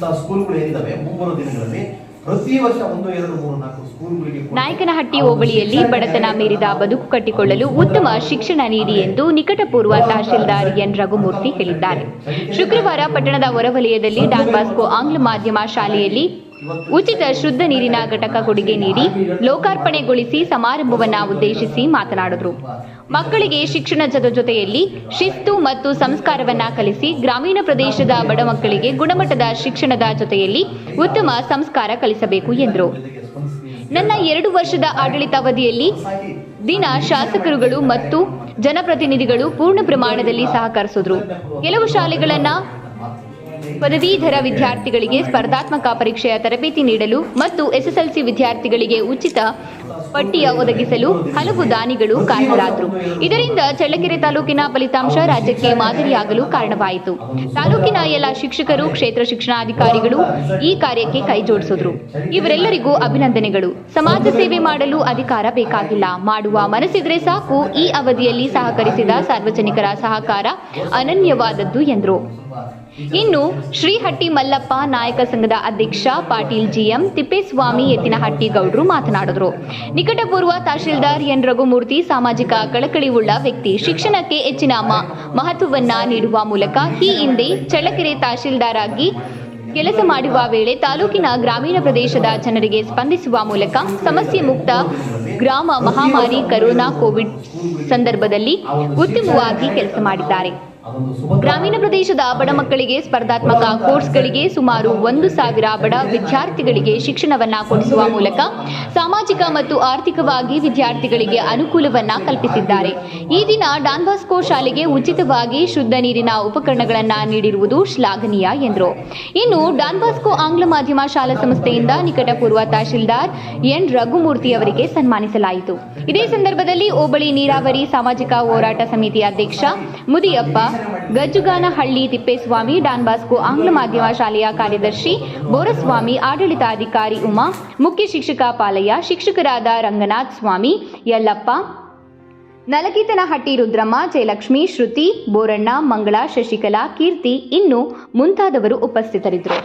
ಇಂತಹ ಸ್ಕೂಲ್ಗಳು ಏನಿದಾವೆ ಮುಂಬರುವ ದಿನಗಳಲ್ಲಿ ಪ್ರತಿ ವರ್ಷ 1, 2, 3, 4 ಸ್ಕೂಲ್ಗಳಿಗೆ ನಾಯಕನಹಟ್ಟಿ ಹೋಬಳಿಯಲ್ಲಿ ಬಡತನ ಮೀರಿದ ಬದುಕು ಕಟ್ಟಿಕೊಳ್ಳಲು ಉತ್ತಮ ಶಿಕ್ಷಣ ನೀಡಿ ಎಂದು ನಿಕಟಪೂರ್ವ ತಹಶೀಲ್ದಾರ್ ಎನ್ ರಘುಮೂರ್ತಿ ಹೇಳಿದ್ದಾರೆ. ಶುಕ್ರವಾರ ಪಟ್ಟಣದ ಹೊರವಲಯದಲ್ಲಿ ಡಾನ್ ಬಾಸ್ಕೋ ಆಂಗ್ಲ ಮಾಧ್ಯಮ ಶಾಲೆಯಲ್ಲಿ ಉಚಿತ ಶುದ್ಧ ನೀರಿನ ಘಟಕ ಕೊಡುಗೆ ನೀಡಿ ಲೋಕಾರ್ಪಣೆಗೊಳಿಸಿ ಸಮಾರಂಭವನ್ನು ಉದ್ದೇಶಿಸಿ ಮಾತನಾಡಿದರು. ಮಕ್ಕಳಿಗೆ ಶಿಕ್ಷಣದ ಜೊತೆಯಲ್ಲಿ ಶಿಸ್ತು ಮತ್ತು ಸಂಸ್ಕಾರವನ್ನ ಕಲಿಸಿ ಗ್ರಾಮೀಣ ಪ್ರದೇಶದ ಬಡ ಮಕ್ಕಳಿಗೆ ಗುಣಮಟ್ಟದ ಶಿಕ್ಷಣದ ಜೊತೆಯಲ್ಲಿ ಉತ್ತಮ ಸಂಸ್ಕಾರ ಕಲಿಸಬೇಕು ಎಂದರು. ನನ್ನ 2 ವರ್ಷದ ಆಡಳಿತಾವಧಿಯಲ್ಲಿ ದಿನ ಶಾಸಕರುಗಳು ಮತ್ತು ಜನಪ್ರತಿನಿಧಿಗಳು ಪೂರ್ಣ ಪ್ರಮಾಣದಲ್ಲಿ ಸಹಕರಿಸಿದ್ರು. ಕೆಲವು ಶಾಲೆಗಳನ್ನ ಪದವೀಧರ ವಿದ್ಯಾರ್ಥಿಗಳಿಗೆ ಸ್ಪರ್ಧಾತ್ಮಕ ಪರೀಕ್ಷೆಯ ತರಬೇತಿ ನೀಡಲು ಮತ್ತು ಎಸ್ಎಸ್ಎಲ್ಸಿ ವಿದ್ಯಾರ್ಥಿಗಳಿಗೆ ಉಚಿತ ಪಠ್ಯ ಒದಗಿಸಲು ಹಲವು ದಾನಿಗಳು ಕಾರಣರಾದರು. ಇದರಿಂದ ಚಳ್ಳಕೆರೆ ತಾಲೂಕಿನ ಫಲಿತಾಂಶ ರಾಜ್ಯಕ್ಕೆ ಮಾದರಿಯಾಗಲು ಕಾರಣವಾಯಿತು. ತಾಲೂಕಿನ ಎಲ್ಲ ಶಿಕ್ಷಕರು, ಕ್ಷೇತ್ರ ಶಿಕ್ಷಣಾಧಿಕಾರಿಗಳು ಈ ಕಾರ್ಯಕ್ಕೆ ಕೈ ಜೋಡಿಸಿದ್ರು. ಇವರೆಲ್ಲರಿಗೂ ಅಭಿನಂದನೆಗಳು. ಸಮಾಜ ಸೇವೆ ಮಾಡಲು ಅಧಿಕಾರ ಬೇಕಾಗಿಲ್ಲ, ಮಾಡುವ ಮನಸ್ಸಿದ್ರೆ ಸಾಕು. ಈ ಅವಧಿಯಲ್ಲಿ ಸಹಕರಿಸಿದ ಸಾರ್ವಜನಿಕರ ಸಹಕಾರ ಅನನ್ಯವಾದದ್ದು ಎಂದರು. ಇನ್ನು ಶ್ರೀಹಟ್ಟಿ ಮಲ್ಲಪ್ಪ ನಾಯಕ ಸಂಘದ ಅಧ್ಯಕ್ಷ ಪಾಟೀಲ್ ಜಿಎಂ, ತಿಪ್ಪೇಸ್ವಾಮಿ ಎತ್ತಿನಹಟ್ಟಿ ಗೌಡ್ರು ಮಾತನಾಡಿದರು. ನಿಕಟಪೂರ್ವ ತಹಶೀಲ್ದಾರ್ ಎನ್ ರಘುಮೂರ್ತಿ ಸಾಮಾಜಿಕ ಕಳಕಳಿಯುಳ್ಳ ವ್ಯಕ್ತಿ. ಶಿಕ್ಷಣಕ್ಕೆ ಹೆಚ್ಚಿನ ಮಹತ್ವವನ್ನ ನೀಡುವ ಮೂಲಕ ಈ ಹಿಂದೆ ಚಳ್ಳಕೆರೆ ತಹಶೀಲ್ದಾರ್ ಆಗಿ ಕೆಲಸ ಮಾಡುವ ವೇಳೆ ತಾಲೂಕಿನ ಗ್ರಾಮೀಣ ಪ್ರದೇಶದ ಜನರಿಗೆ ಸ್ಪಂದಿಸುವ ಮೂಲಕ ಸಮಸ್ಯೆ ಮುಕ್ತ ಗ್ರಾಮ, ಮಹಾಮಾರಿ ಕರೋನಾ ಕೋವಿಡ್ ಸಂದರ್ಭದಲ್ಲಿ ಉತ್ತಮವಾಗಿ ಕೆಲಸ ಮಾಡಿದ್ದಾರೆ. ಗ್ರಾಮೀಣ ಪ್ರದೇಶದ ಬಡ ಮಕ್ಕಳಿಗೆ ಸ್ಪರ್ಧಾತ್ಮಕ ಕೋರ್ಸ್ಗಳಿಗೆ ಸುಮಾರು 1,000 ಬಡ ವಿದ್ಯಾರ್ಥಿಗಳಿಗೆ ಶಿಕ್ಷಣವನ್ನ ಕೊಡಿಸುವ ಮೂಲಕ ಸಾಮಾಜಿಕ ಮತ್ತು ಆರ್ಥಿಕವಾಗಿ ವಿದ್ಯಾರ್ಥಿಗಳಿಗೆ ಅನುಕೂಲವನ್ನ ಕಲ್ಪಿಸಿದ್ದಾರೆ. ಈ ದಿನ ಡಾನ್ ಬಾಸ್ಕೋ ಶಾಲೆಗೆ ಉಚಿತವಾಗಿ ಶುದ್ಧ ನೀರಿನ ಉಪಕರಣಗಳನ್ನು ನೀಡಿರುವುದು ಶ್ಲಾಘನೀಯ ಎಂದರು. ಇನ್ನು ಡಾನ್ ಬಾಸ್ಕೋ ಆಂಗ್ಲ ಮಾಧ್ಯಮ ಶಾಲಾ ಸಂಸ್ಥೆಯಿಂದ ನಿಕಟಪೂರ್ವ ತಹಶೀಲ್ದಾರ್ ಎನ್ ರಘುಮೂರ್ತಿ ಅವರಿಗೆ ಸನ್ಮಾನಿಸಲಾಯಿತು. ಇದೇ ಸಂದರ್ಭದಲ್ಲಿ ಹೋಬಳಿ ನೀರಾವರಿ ಸಾಮಾಜಿಕ ಹೋರಾಟ ಸಮಿತಿ ಅಧ್ಯಕ್ಷ ಮುದಿಯಪ್ಪ, ಗಜ್ಜುಗಾನಹಳ್ಳಿ ತಿಪ್ಪೇಸ್ವಾಮಿ, ಡಾನ್ ಬಾಸ್ಕೋ ಆಂಗ್ಲ ಮಾಧ್ಯಮ ಶಾಲೆಯ ಕಾರ್ಯದರ್ಶಿ ಬೋರಸ್ವಾಮಿ, ಆಡಳಿತಾಧಿಕಾರಿ ಉಮಾ, ಮುಖ್ಯ ಶಿಕ್ಷಕ ಪಾಲಯ್ಯ, ಶಿಕ್ಷಕರಾದ ರಂಗನಾಥ್ ಸ್ವಾಮಿ, ಯಲ್ಲಪ್ಪ, ನಲಗೀತನಹಟ್ಟಿ ರುದ್ರಮ್ಮ, ಜಯಲಕ್ಷ್ಮಿ, ಶ್ರುತಿ, ಬೋರಣ್ಣ, ಮಂಗಳ, ಶಶಿಕಲಾ, ಕೀರ್ತಿ ಇನ್ನು ಮುಂತಾದವರು ಉಪಸ್ಥಿತರಿದ್ದರು.